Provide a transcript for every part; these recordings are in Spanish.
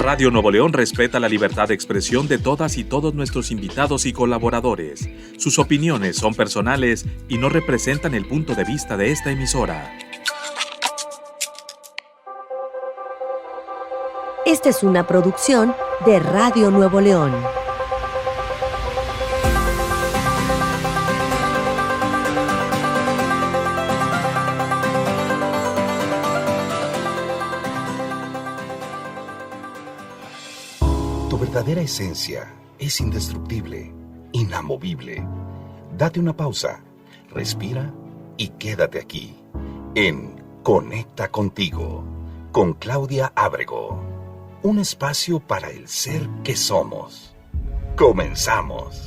Radio Nuevo León respeta la libertad de expresión de todas y todos nuestros invitados y colaboradores. Sus opiniones son personales y no representan el punto de vista de esta emisora. Esta es una producción de Radio Nuevo León. Tu verdadera esencia es indestructible, inamovible. Date una pausa, respira y quédate aquí, en Conecta Contigo, con Claudia Ábrego. Un espacio para el ser que somos. Comenzamos.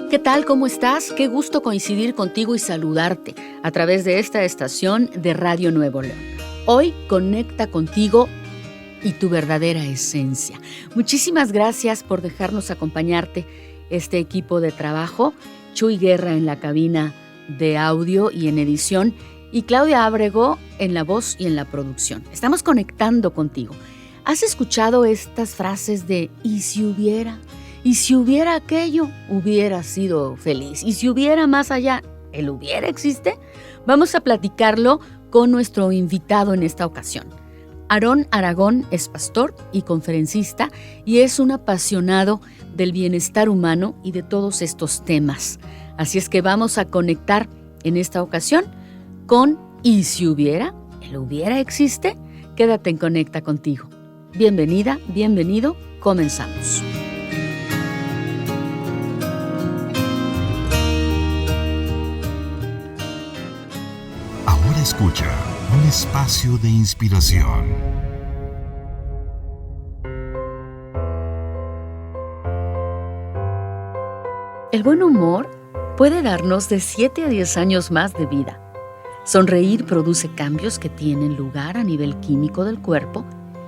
¿Qué tal? ¿Cómo estás? Qué gusto coincidir contigo y saludarte a través de esta estación de Radio Nuevo León. Hoy Conecta Contigo y tu verdadera esencia. Muchísimas gracias por dejarnos acompañarte, este equipo de trabajo. Chuy Guerra en la cabina de audio y en edición, y Claudia Ábrego en la voz y en la producción. Estamos conectando contigo. ¿Has escuchado estas frases de "y si hubiera"? ¿Y si hubiera aquello? Hubiera sido feliz. ¿Y si hubiera más allá? ¿El hubiera existe? Vamos a platicarlo con nuestro invitado en esta ocasión. Aarón Aragón es pastor y conferencista y es un apasionado del bienestar humano y de todos estos temas. Así es que vamos a conectar en esta ocasión con "¿Y si hubiera? ¿El hubiera existe?". Quédate en Conecta Contigo. Bienvenida, bienvenido, comenzamos. Ahora escucha un espacio de inspiración. El buen humor puede darnos de 7 a 10 años más de vida. Sonreír produce cambios que tienen lugar a nivel químico del cuerpo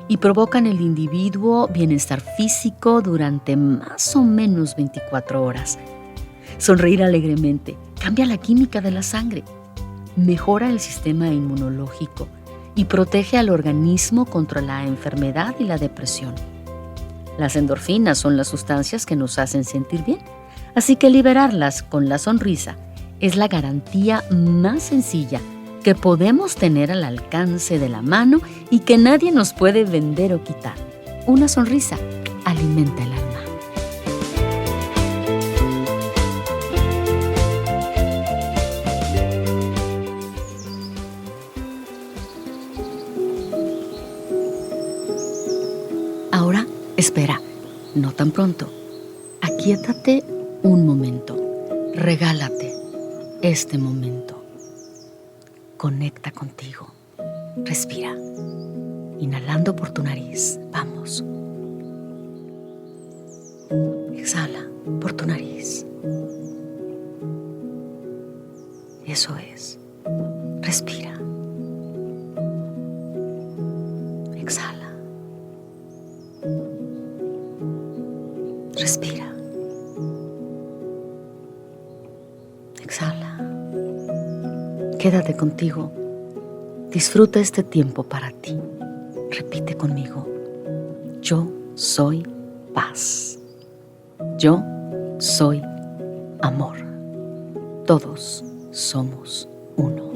y provocan en el individuo bienestar físico durante más o menos 24 horas. Sonreír alegremente cambia la química de la sangre, mejora el sistema inmunológico y protege al organismo contra la enfermedad y la depresión. Las endorfinas son las sustancias que nos hacen sentir bien. Así que liberarlas con la sonrisa es la garantía más sencilla que podemos tener al alcance de la mano y que nadie nos puede vender o quitar. Una sonrisa alimenta el alma. Ahora, espera, no tan pronto. Aquíétate un momento, regálate este momento. Conecta contigo. Respira. Inhalando por tu nariz. Vamos. Exhala por tu nariz. Eso es. Respira. Exhala. Respira. Exhala. Quédate contigo. Disfruta este tiempo para ti. Repite conmigo. Yo soy paz. Yo soy amor. Todos somos uno.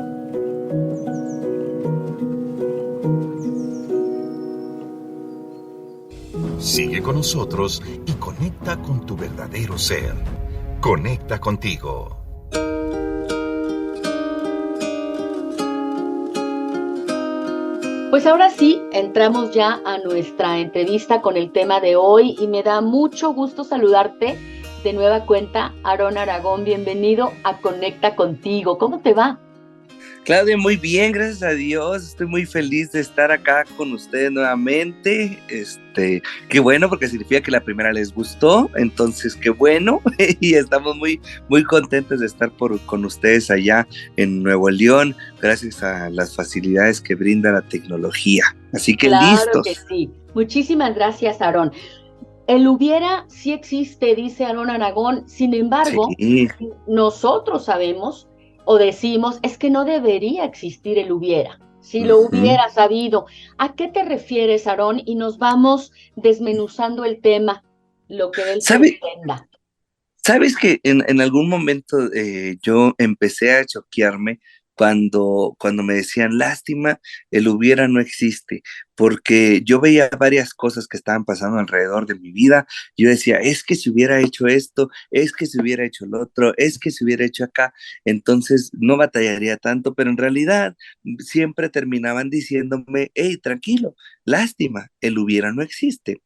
Sigue con nosotros y conecta con tu verdadero ser. Conecta contigo. Pues ahora sí, entramos ya a nuestra entrevista con el tema de hoy y me da mucho gusto saludarte de nueva cuenta, Aarón Aragón. Bienvenido a Conecta Contigo. ¿Cómo te va? Claudia, muy bien, gracias a Dios. Estoy muy feliz de estar acá con ustedes nuevamente. Qué bueno, porque significa que la primera les gustó. Entonces, qué bueno. Y estamos muy, muy contentos de estar con ustedes allá en Nuevo León, gracias a las facilidades que brinda la tecnología. Así que claro listos. Claro que sí. Muchísimas gracias, Aarón. El hubiera sí existe, dice Aarón Aragón. Sin embargo, sí, nosotros sabemos o decimos, es que no debería existir el hubiera. Si lo hubiera sabido. ¿A qué te refieres, Aarón? Y nos vamos desmenuzando el tema, lo que él pretenda. ¿Sabes que en algún momento yo empecé a choquearme cuando me decían, lástima, el hubiera no existe? Porque yo veía varias cosas que estaban pasando alrededor de mi vida. Yo decía, es que si hubiera hecho esto, es que si hubiera hecho lo otro, es que si hubiera hecho acá, entonces no batallaría tanto, pero en realidad siempre terminaban diciéndome, hey, tranquilo, lástima, el hubiera no existe.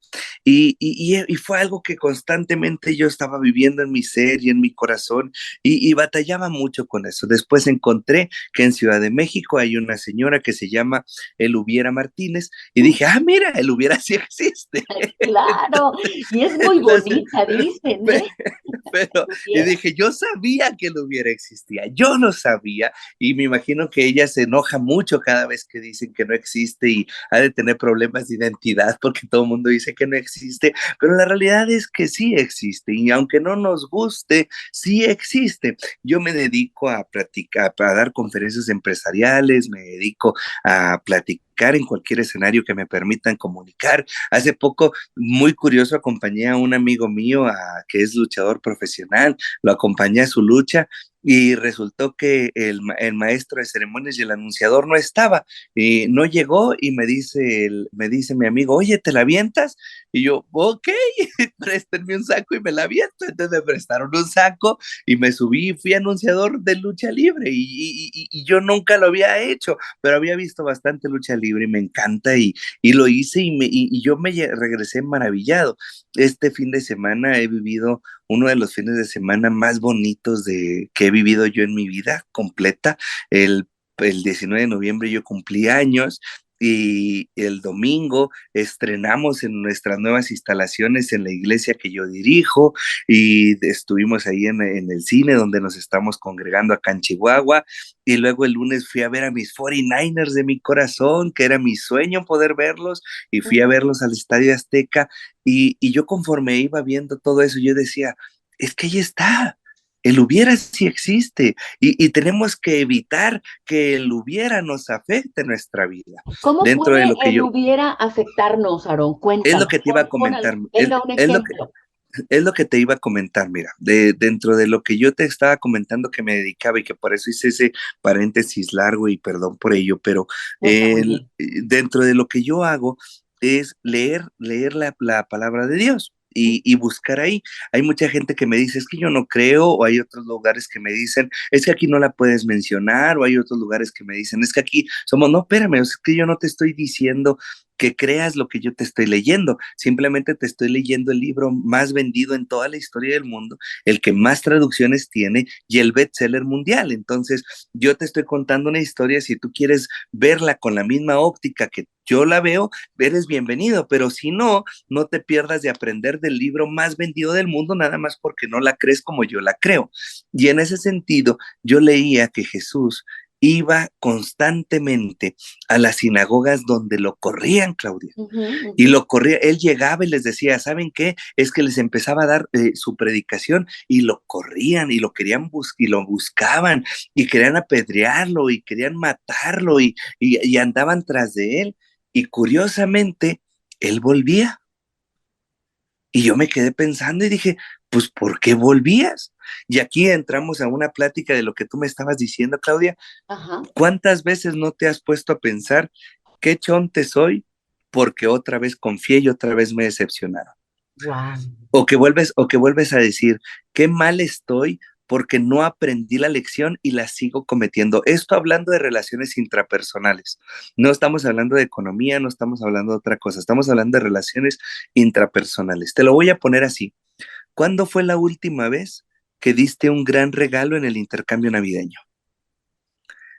Y fue algo que constantemente yo estaba viviendo en mi ser y en mi corazón y batallaba mucho con eso. Después encontré que en Ciudad de México hay una señora que se llama Elubiera Martínez y dije, ah, mira, Elubiera sí existe. Claro, y es muy bonita, dicen, ¿eh? Pero, y dije, yo sabía que Elubiera existía, yo no sabía, y me imagino que ella se enoja mucho cada vez que dicen que no existe y ha de tener problemas de identidad porque todo el mundo dice que no existe, pero la realidad es que sí existe, y aunque no nos guste, sí existe. Yo me dedico a platicar, a dar conferencias empresariales, me dedico a platicar en cualquier escenario que me permitan comunicar. Hace poco, muy curioso, acompañé a un amigo mío que es luchador profesional, lo acompañé a su lucha y resultó que el maestro de ceremonias y el anunciador no estaba, y no llegó y me dice mi amigo, oye, ¿te la avientas? Y yo, ok, préstenme un saco y me la aviento. Entonces me prestaron un saco y me subí y fui anunciador de lucha libre y yo nunca lo había hecho, pero había visto bastante lucha libre y me encanta y lo hice y yo regresé maravillado. Este fin de semana he vivido uno de los fines de semana más bonitos que he vivido yo en mi vida completa. El 19 de noviembre yo cumplí años y el domingo estrenamos en nuestras nuevas instalaciones en la iglesia que yo dirijo y estuvimos ahí en el cine donde nos estamos congregando acá en Chihuahua y luego el lunes fui a ver a mis 49ers de mi corazón, que era mi sueño poder verlos y fui a verlos al Estadio Azteca y yo conforme iba viendo todo eso yo decía, es que ahí está, el hubiera sí existe y tenemos que evitar que el hubiera nos afecte nuestra vida. ¿Cómo Dentro puede de lo que el yo, hubiera afectarnos, Aarón? es lo Cuéntanos. que te iba a comentar, Venga un ejemplo. es lo que te iba a comentar, mira, dentro de lo que yo te estaba comentando que me dedicaba y que por eso hice ese paréntesis largo y perdón por ello, pero dentro de lo que yo hago es leer la palabra de Dios. Y buscar ahí. Hay mucha gente que me dice, es que yo no creo, o hay otros lugares que me dicen, es que aquí no la puedes mencionar, o hay otros lugares que me dicen, es que aquí somos, no, espérame, es que yo no te estoy diciendo que creas lo que yo te estoy leyendo, simplemente te estoy leyendo el libro más vendido en toda la historia del mundo, el que más traducciones tiene y el bestseller mundial. Entonces, yo te estoy contando una historia, si tú quieres verla con la misma óptica que yo la veo, eres bienvenido, pero si no, no te pierdas de aprender del libro más vendido del mundo nada más porque no la crees como yo la creo. Y en ese sentido, yo leía que Jesús iba constantemente a las sinagogas donde lo corrían, Claudia. Y lo corría, él llegaba y les decía, ¿saben qué? Es que les empezaba a dar su predicación y lo corrían y lo querían y lo buscaban y querían apedrearlo y querían matarlo y andaban tras de él. Y curiosamente, él volvía. Y yo me quedé pensando y dije, pues, ¿por qué volvías? Y aquí entramos a una plática de lo que tú me estabas diciendo, Claudia. Ajá. ¿Cuántas veces no te has puesto a pensar qué chonte soy porque otra vez confié y otra vez me decepcionaron? Wow. O que vuelves a decir, qué mal estoy porque no aprendí la lección y la sigo cometiendo. Esto hablando de relaciones intrapersonales. No estamos hablando de economía, no estamos hablando de otra cosa, estamos hablando de relaciones intrapersonales. Te lo voy a poner así. ¿Cuándo fue la última vez que diste un gran regalo en el intercambio navideño?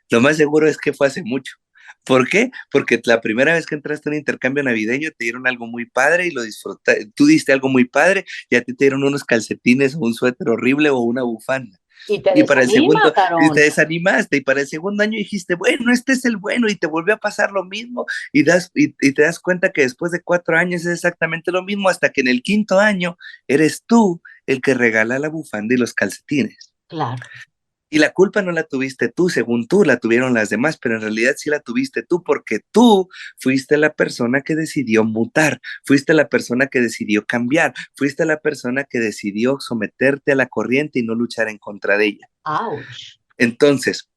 Lo más seguro es que fue hace mucho. ¿Por qué? Porque la primera vez que entraste en un intercambio navideño te dieron algo muy padre y lo disfrutaste. Tú diste algo muy padre y a ti te dieron unos calcetines o un suéter horrible o una bufanda. Y para el segundo, y te desanimaste, y para el segundo año dijiste, bueno, este es el bueno, y te volvió a pasar lo mismo, y te das cuenta que después de 4 años es exactamente lo mismo, hasta que en el 5.º año eres tú el que regala la bufanda y los calcetines. Claro. Y la culpa no la tuviste tú, según tú, la tuvieron las demás, pero en realidad sí la tuviste tú, porque tú fuiste la persona que decidió mutar, fuiste la persona que decidió cambiar, fuiste la persona que decidió someterte a la corriente y no luchar en contra de ella. Ouch. Entonces,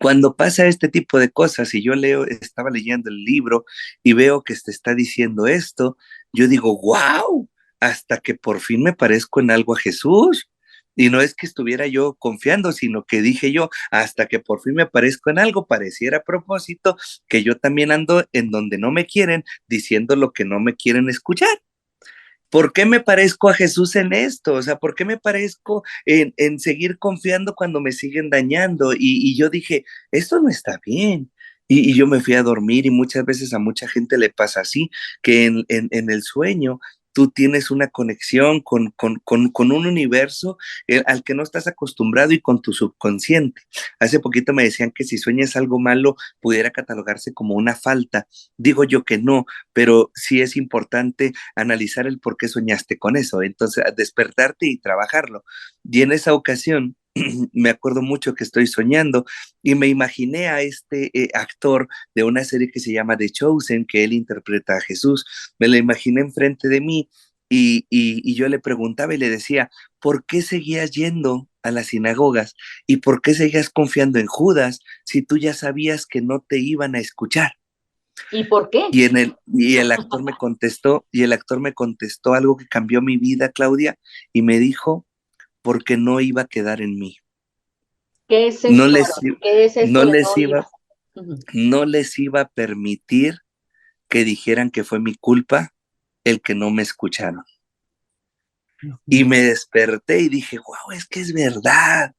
cuando pasa este tipo de cosas y yo estaba leyendo el libro y veo que te está diciendo esto, yo digo, wow, hasta que por fin me parezco en algo a Jesús. Y no es que estuviera yo confiando, sino que dije yo, hasta que por fin me parezco en algo, pareciera a propósito que yo también ando en donde no me quieren, diciendo lo que no me quieren escuchar. ¿Por qué me parezco a Jesús en esto? O sea, ¿por qué me parezco en seguir confiando cuando me siguen dañando? Y yo dije, esto no está bien. Y yo me fui a dormir y muchas veces a mucha gente le pasa así, que en el sueño tú tienes una conexión con un universo al que no estás acostumbrado y con tu subconsciente. Hace poquito me decían que si sueñas algo malo pudiera catalogarse como una falta. Digo yo que no, pero sí es importante analizar el por qué soñaste con eso, entonces despertarte y trabajarlo. Y en esa ocasión me acuerdo mucho que estoy soñando y me imaginé a este actor de una serie que se llama The Chosen, que él interpreta a Jesús, me lo imaginé enfrente de mí y yo le preguntaba y le decía, ¿por qué seguías yendo a las sinagogas y por qué seguías confiando en Judas si tú ya sabías que no te iban a escuchar? ¿Y por qué? Y el actor me contestó, algo que cambió mi vida, Claudia, y me dijo, porque no iba a quedar en mí. ¿Qué es No esto? les, ¿Qué es no esto de les no ir? iba, no les iba a permitir que dijeran que fue mi culpa el que no me escucharon. Y me desperté y dije, wow, es que es verdad.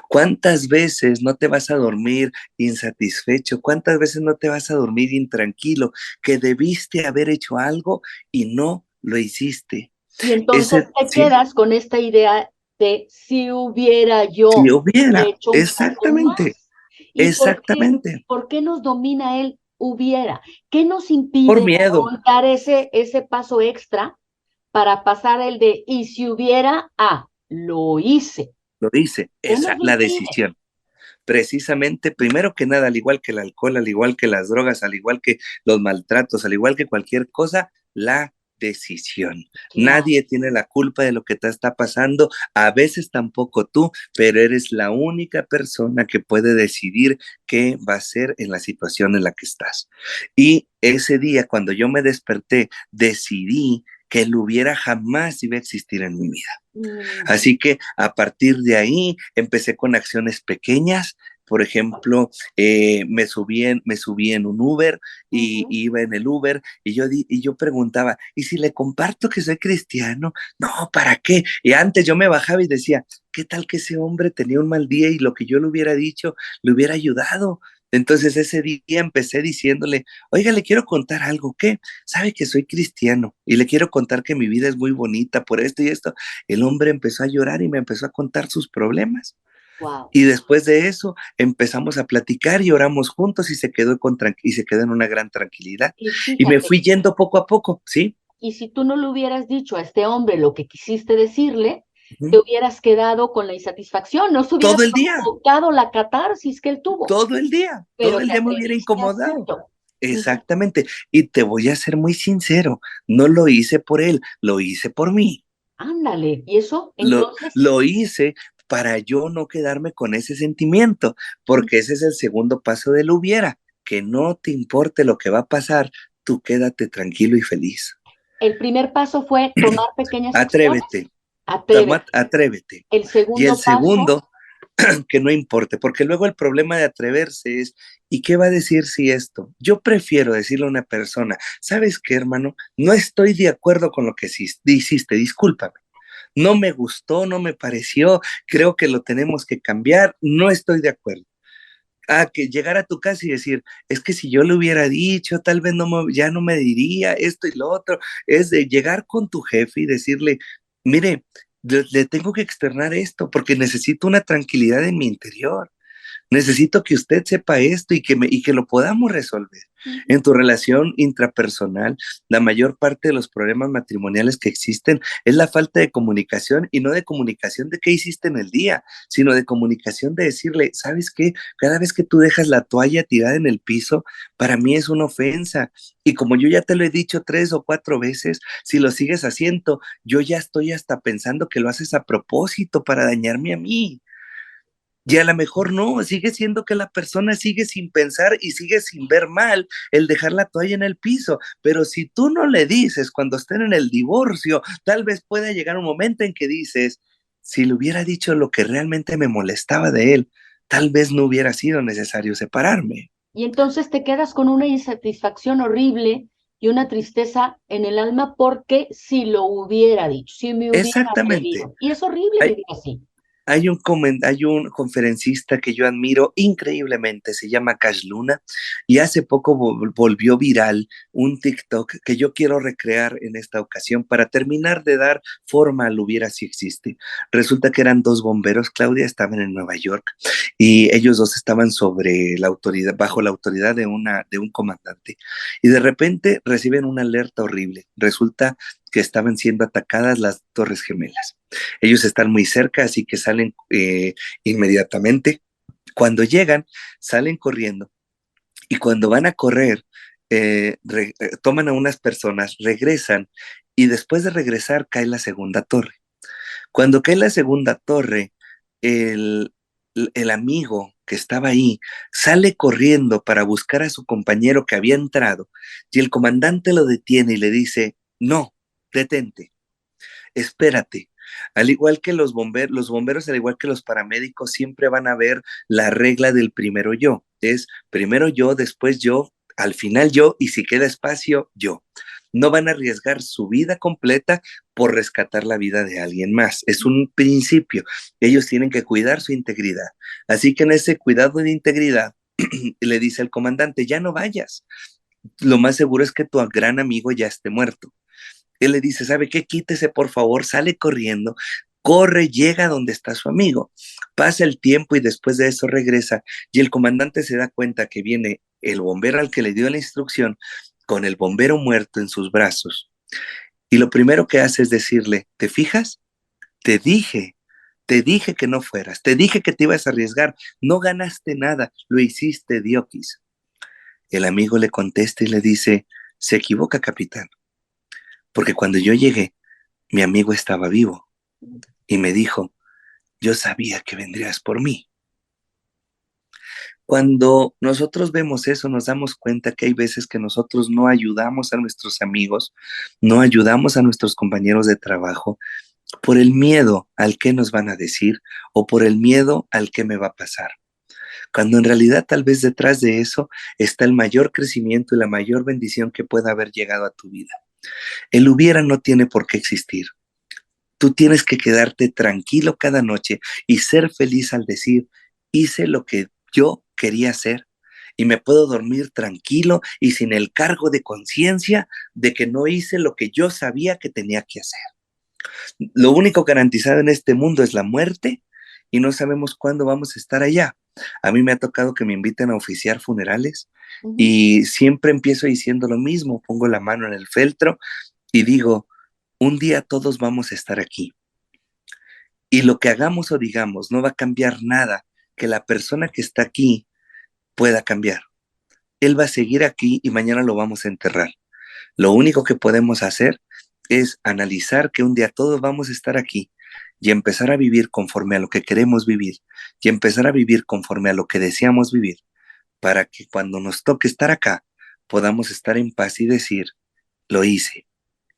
¿Cuántas veces no te vas a dormir insatisfecho? ¿Cuántas veces no te vas a dormir intranquilo? Que debiste haber hecho algo y no lo hiciste. Y entonces te Sí, quedas con esta idea de si hubiera si yo hubiera, hecho un poco exactamente, más. ¿Y exactamente, por qué nos domina el hubiera? ¿Qué nos por impide miedo, dar ese paso extra para pasar el de y si hubiera, lo hice? lo dice, ¿Qué nos esa lo la impide? decisión. Precisamente, primero que nada, al igual que el alcohol, al igual que las drogas, al igual que los maltratos, al igual que cualquier cosa, la decisión. Claro. Nadie tiene la culpa de lo que te está pasando, a veces tampoco tú, pero eres la única persona que puede decidir qué va a hacer en la situación en la que estás. Y ese día, cuando yo me desperté, decidí que el hubiera jamás iba a existir en mi vida. Así que a partir de ahí empecé con acciones pequeñas. Por ejemplo, me subí en un Uber y iba en el Uber y yo preguntaba, ¿y si le comparto que soy cristiano? No, ¿para qué? Y antes yo me bajaba y decía, ¿qué tal que ese hombre tenía un mal día y lo que yo le hubiera dicho le hubiera ayudado? Entonces ese día empecé diciéndole, oiga, le quiero contar algo, ¿qué? Sabe que soy cristiano y le quiero contar que mi vida es muy bonita por esto y esto. El hombre empezó a llorar y me empezó a contar sus problemas. Wow. Y después de eso empezamos a platicar y oramos juntos y y se quedó en una gran tranquilidad. Y Y me fíjate, fui yendo poco a poco, ¿sí? y si tú no le hubieras dicho a este hombre lo que quisiste decirle, te Ujú. hubieras quedado con la insatisfacción, no se hubiera Todo el día, provocado la catarsis que él tuvo, todo pero el te día me hubiera atreviste a incomodado. hacerlo. Ujú. Exactamente. Y te voy a ser muy sincero, no lo hice por él, lo hice por mí. Ándale, y eso Lo, entonces, lo hice para yo no quedarme con ese sentimiento, porque ese es el segundo paso del hubiera, que no te importe lo que va a pasar, tú quédate tranquilo y feliz. el primer paso fue tomar pequeñas acciones. Atrévete, Atrévete. atrévete. El Y el segundo paso, segundo, que no importe, porque luego el problema de atreverse es, ¿y qué va a decir si esto? Yo prefiero decirle a una persona, ¿sabes qué, hermano? No estoy de acuerdo con lo que hiciste, discúlpame. No me gustó, no me pareció, creo que lo tenemos que cambiar, no estoy de acuerdo. Que llegar a tu casa y decir, es que si yo le hubiera dicho, tal vez ya no me diría esto y lo otro, es de llegar con tu jefe y decirle, mire, le tengo que externar esto porque necesito una tranquilidad en mi interior. Necesito que usted sepa esto y que lo podamos resolver. En tu relación intrapersonal, la mayor parte de los problemas matrimoniales que existen es la falta de comunicación, y no de comunicación de qué hiciste en el día, sino de comunicación de decirle, ¿sabes qué? Cada vez que tú dejas la toalla tirada en el piso, para mí es una ofensa. Y como yo ya te lo he dicho 3 o 4 veces, si lo sigues haciendo, yo ya estoy hasta pensando que lo haces a propósito para dañarme a mí. Y a lo mejor no, sigue siendo que la persona sigue sin pensar y sigue sin ver mal el dejar la toalla en el piso. Pero si tú no le dices cuando estén en el divorcio, tal vez pueda llegar un momento en que dices, si le hubiera dicho lo que realmente me molestaba de él, tal vez no hubiera sido necesario separarme. Y entonces te quedas con una insatisfacción horrible y una tristeza en el alma porque si lo hubiera dicho, si me hubiera Exactamente. atrevido. Y es horrible vivir así. Hay un conferencista que yo admiro increíblemente, se llama Cash Luna, y hace poco volvió viral un TikTok que yo quiero recrear en esta ocasión para terminar de dar forma al hubiera si existe. Resulta que eran 2 bomberos, Claudia, estaban en Nueva York, y ellos 2 estaban sobre la autoridad, bajo la autoridad de un comandante, y de repente reciben una alerta horrible. Resulta que estaban siendo atacadas las Torres Gemelas. Ellos están muy cerca, así que salen inmediatamente. Cuando llegan, salen corriendo, y cuando van a correr, toman a unas personas, regresan, y después de regresar cae la segunda torre. Cuando cae la segunda torre, el, el amigo que estaba ahí sale corriendo para buscar a su compañero que había entrado, y el comandante lo detiene y le dice, no, detente, espérate. Al igual que los bomberos, al igual que los paramédicos, siempre van a ver la regla del primero yo. Es primero yo, después yo, al final yo, y si queda espacio, yo. No van a arriesgar su vida completa por rescatar la vida de alguien más. Es un principio. Ellos tienen que cuidar su integridad. Así que en ese cuidado de integridad, le dice al comandante, ya no vayas. Lo más seguro es que tu gran amigo ya esté muerto. Él le dice, ¿sabe qué? Quítese, por favor, sale corriendo, corre, llega donde está su amigo. Pasa el tiempo y después de eso regresa, y el comandante se da cuenta que viene el bombero al que le dio la instrucción con el bombero muerto en sus brazos. Y lo primero que hace es decirle, ¿te fijas? Te dije que no fueras, te dije que te ibas a arriesgar, no ganaste nada, lo hiciste, Diokis. El amigo le contesta y le dice, se equivoca, capitán. Porque cuando yo llegué, mi amigo estaba vivo y me dijo, yo sabía que vendrías por mí. Cuando nosotros vemos eso, nos damos cuenta que hay veces que nosotros no ayudamos a nuestros amigos, no ayudamos a nuestros compañeros de trabajo por el miedo al que nos van a decir o por el miedo al que me va a pasar. Cuando en realidad tal vez detrás de eso está el mayor crecimiento y la mayor bendición que pueda haber llegado a tu vida. El hubiera no tiene por qué existir. Tú tienes que quedarte tranquilo cada noche y ser feliz al decir, hice lo que yo quería hacer y me puedo dormir tranquilo y sin el cargo de conciencia de que no hice lo que yo sabía que tenía que hacer. Lo único garantizado en este mundo es la muerte y no sabemos cuándo vamos a estar allá. A mí me ha tocado que me inviten a oficiar funerales y siempre empiezo diciendo lo mismo, pongo la mano en el feltro y digo, un día todos vamos a estar aquí. Y lo que hagamos o digamos no va a cambiar nada que la persona que está aquí pueda cambiar. Él va a seguir aquí y mañana lo vamos a enterrar. Lo único que podemos hacer es analizar que un día todos vamos a estar aquí y empezar a vivir conforme a lo que queremos vivir y empezar a vivir conforme a lo que deseamos vivir para que cuando nos toque estar acá podamos estar en paz y decir, lo hice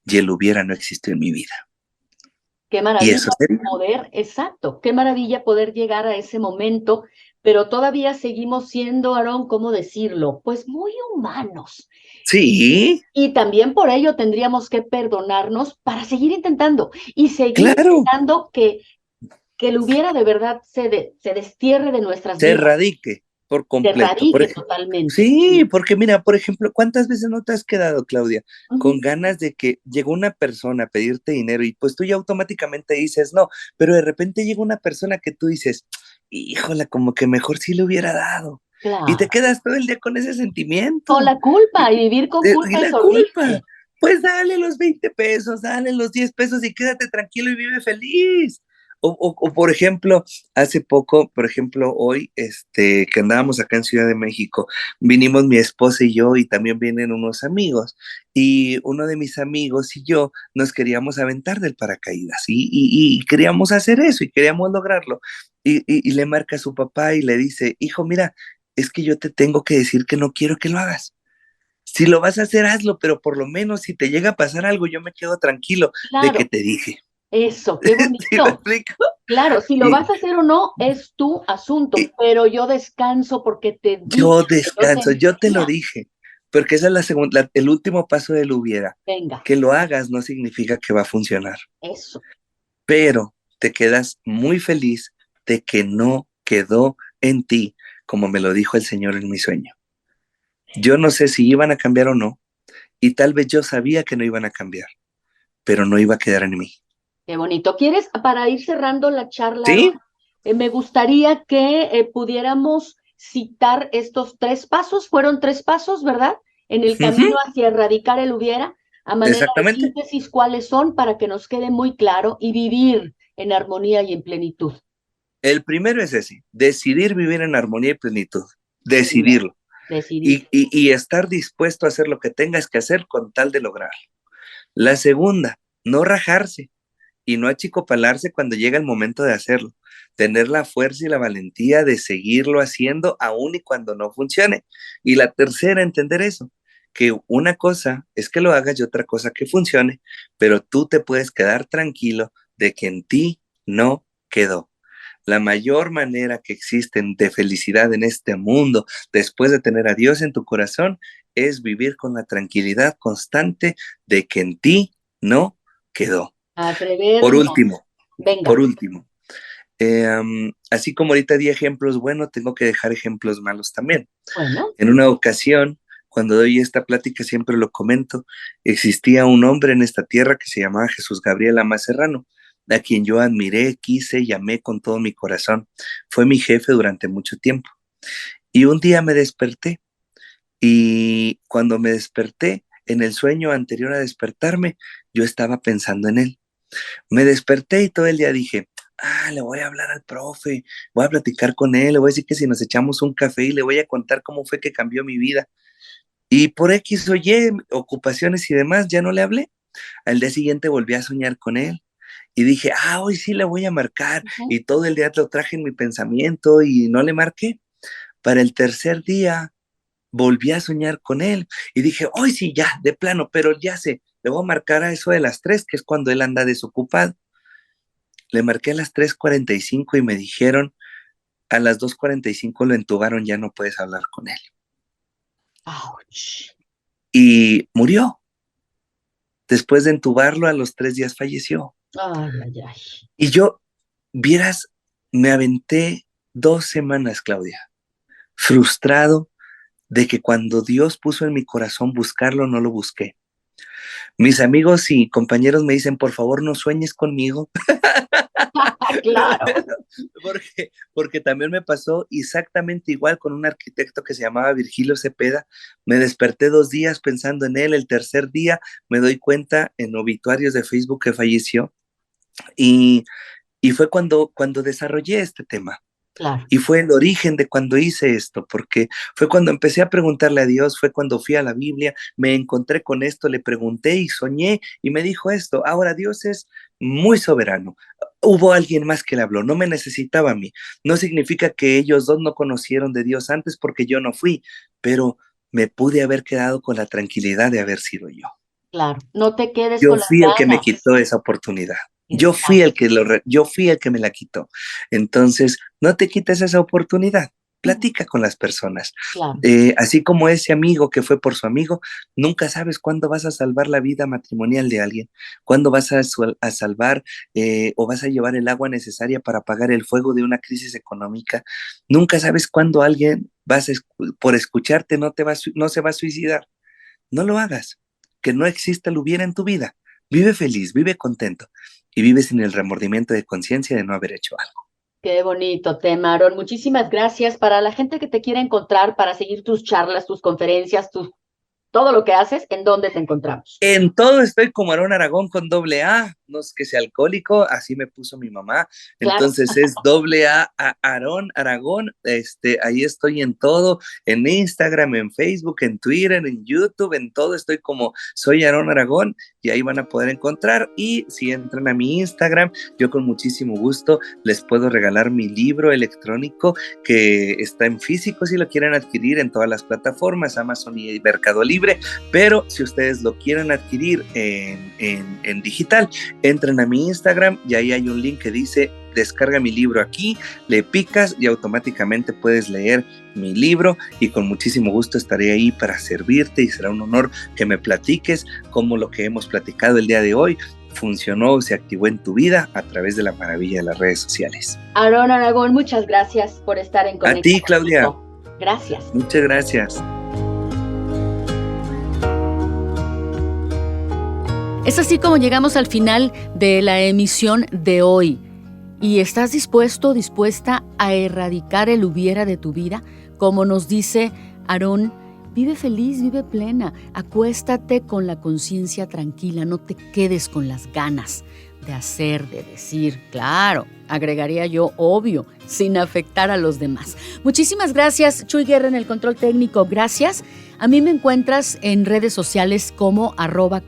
y el hubiera no existió en mi vida. Qué maravilla poder, exacto, qué maravilla poder llegar a ese momento, pero todavía seguimos siendo, Aarón, ¿cómo decirlo? Pues muy humanos. Sí. Y también por ello tendríamos que perdonarnos para seguir intentando y seguir intentando que el hubiera de verdad se destierre de nuestras vidas. Se erradique. por Te completo. radique totalmente. Sí, porque mira, por ejemplo, ¿cuántas veces no te has quedado, Claudia, con Ujú. ganas de que llegó una persona a pedirte dinero y pues tú ya automáticamente dices no, pero de repente llega una persona que tú dices, híjola, como que mejor sí le hubiera dado. Y te Claro. quedas todo el día con ese Con sentimiento. la culpa, y vivir con Y culpa es la culpa. horrible. Pues dale los 20 pesos, dale los 10 pesos y quédate tranquilo y vive feliz. O, por ejemplo, hace poco, por ejemplo, hoy, que andábamos acá en Ciudad de México, vinimos mi esposa y yo y también vienen unos amigos. Y uno de mis amigos y yo nos queríamos aventar del paracaídas y queríamos hacer eso y queríamos lograrlo. Y le marca a su papá y le dice, hijo, mira, es que yo te tengo que decir que no quiero que lo hagas. Si lo vas a hacer, hazlo, pero por lo menos si te llega a pasar algo, yo me quedo tranquilo de que Claro, te dije. eso, qué ¿Sí me bonito. explico? Claro, si lo Y, vas a hacer o no es tu asunto, y pero yo descanso porque te dije, yo porque yo te descanso, yo te lo enseñé. dije, porque esa es la segunda, el último paso del hubiera. Venga, Que lo hagas no significa que va a funcionar, eso. pero te quedas muy feliz de que no quedó en ti, como me lo dijo el Señor en mi sueño. Yo no sé si iban a cambiar o no, y tal vez yo sabía que no iban a cambiar, pero no iba a quedar en mí. Qué bonito. ¿Quieres, para ir cerrando la charla, ¿Sí? me gustaría que pudiéramos citar estos 3 pasos? Fueron 3 pasos, ¿verdad? En el camino Ujú, hacia erradicar el hubiera, a manera de exactamente. síntesis, ¿cuáles son para que nos quede muy claro y vivir en armonía y en plenitud? El primero es ese, decidir vivir en armonía y plenitud, Primero, decidirlo decidir. y estar dispuesto a hacer lo que tengas que hacer con tal de lograrlo. La segunda, no rajarse y no achicopalarse cuando llega el momento de hacerlo, tener la fuerza y la valentía de seguirlo haciendo aún y cuando no funcione. Y la tercera, entender eso, que una cosa es que lo hagas y otra cosa que funcione, pero tú te puedes quedar tranquilo de que en ti no quedó. La mayor manera que existen de felicidad en este mundo, después de tener a Dios en tu corazón, es vivir con la tranquilidad constante de que en ti no quedó. Por Atrevernos. último, por Venga. último, así como ahorita di ejemplos buenos, tengo que dejar ejemplos malos también. Bueno, En una ocasión, cuando doy esta plática, siempre lo comento, existía un hombre en esta tierra que se llamaba Jesús Gabriel Amás Serrano, a quien yo admiré, quise y amé con todo mi corazón. Fue mi jefe durante mucho tiempo. Y un día me desperté y cuando me desperté, en el sueño anterior a despertarme, yo estaba pensando en él. Me desperté y todo el día dije, le voy a hablar al profe, voy a platicar con él, le voy a decir que si nos echamos un café y le voy a contar cómo fue que cambió mi vida. Y por X o Y, ocupaciones y demás, ya no le hablé. Al día siguiente volví a soñar con él y dije, hoy sí le voy a marcar. ujú. Y todo el día lo traje en mi pensamiento y no le marqué. Para el tercer día volví a soñar con él y dije, hoy sí, ya, de plano, pero ya sé, le voy a marcar a eso de las 3, que es cuando él anda desocupado. Le marqué a las 3:45 y me dijeron, a las 2:45 lo entubaron, ya no puedes hablar con él. Ouch. Y murió. Después de entubarlo, a los 3 días falleció. Ay, ay, ay. Y yo, vieras, me aventé 2 semanas, Claudia, frustrado de que cuando Dios puso en mi corazón buscarlo, no lo busqué. Mis amigos y compañeros me dicen, por favor, no sueñes conmigo. Claro. Porque también me pasó exactamente igual con un arquitecto que se llamaba Virgilio Cepeda. Me desperté 2 días pensando en él. El tercer día me doy cuenta en obituarios de Facebook que falleció. Y, y fue cuando desarrollé este tema. Claro. Y fue el origen de cuando hice esto, porque fue cuando empecé a preguntarle a Dios, fue cuando fui a la Biblia, me encontré con esto, le pregunté y soñé y me dijo esto. Ahora Dios es muy soberano. Hubo alguien más que le habló, no me necesitaba a mí. No significa que ellos dos no conocieron de Dios antes porque yo no fui, pero me pude haber quedado con la tranquilidad de haber sido yo. Claro, no te quedes Yo con las fui el que me ganas. quitó esa oportunidad. Yo fui Exacto. el que yo fui el que me la quitó. Entonces, no te quites esa oportunidad. Platica con las personas. Claro. Así como ese amigo que fue por su amigo, nunca sabes cuándo vas a salvar la vida matrimonial de alguien, cuándo vas a salvar o vas a llevar el agua necesaria para apagar el fuego de una crisis económica. Nunca sabes cuándo alguien por escucharte no se va a suicidar. No lo hagas. Que no exista el hubiera en tu vida. Vive feliz, vive contento y vive sin el remordimiento de conciencia de no haber hecho algo. Qué bonito tema, Aarón. Muchísimas gracias. Para la gente que te quiera encontrar, para seguir tus charlas, tus conferencias, todo lo que haces, ¿en dónde te encontramos? En todo estoy como Aarón Aragón con AA, no es que sea alcohólico, así me puso mi mamá, claro. Entonces es AA Aarón Aragón, ahí estoy en todo, en Instagram, en Facebook, en Twitter, en YouTube, en todo estoy como soy Aarón Aragón y ahí van a poder encontrar. Y si entran a mi Instagram, yo con muchísimo gusto les puedo regalar mi libro electrónico que está en físico si lo quieren adquirir en todas las plataformas, Amazon y Mercado Libre, pero si ustedes lo quieren adquirir en digital, entren a mi Instagram y ahí hay un link que dice descarga mi libro aquí, le picas y automáticamente puedes leer mi libro y con muchísimo gusto estaré ahí para servirte y será un honor que me platiques cómo lo que hemos platicado el día de hoy funcionó o se activó en tu vida a través de la maravilla de las redes sociales. Aarón Aragón, muchas gracias por estar en Conecta. A ti, Claudia. Gracias. Muchas gracias. Es así como llegamos al final de la emisión de hoy. ¿Y estás dispuesta a erradicar el hubiera de tu vida? Como nos dice Aarón, vive feliz, vive plena, acuéstate con la conciencia tranquila, no te quedes con las ganas de hacer, de decir, claro, agregaría yo, obvio, sin afectar a los demás. Muchísimas gracias, Chuy Guerra en el control técnico, gracias. A mí me encuentras en redes sociales como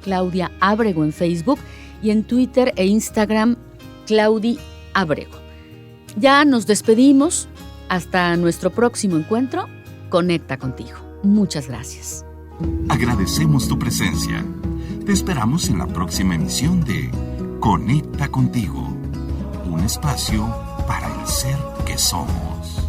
@Claudia Abrego en Facebook y en Twitter e Instagram Claudi Abrego. Ya nos despedimos. Hasta nuestro próximo encuentro. Conecta contigo. Muchas gracias. Agradecemos tu presencia. Te esperamos en la próxima emisión de Conecta contigo. Un espacio para el ser que somos.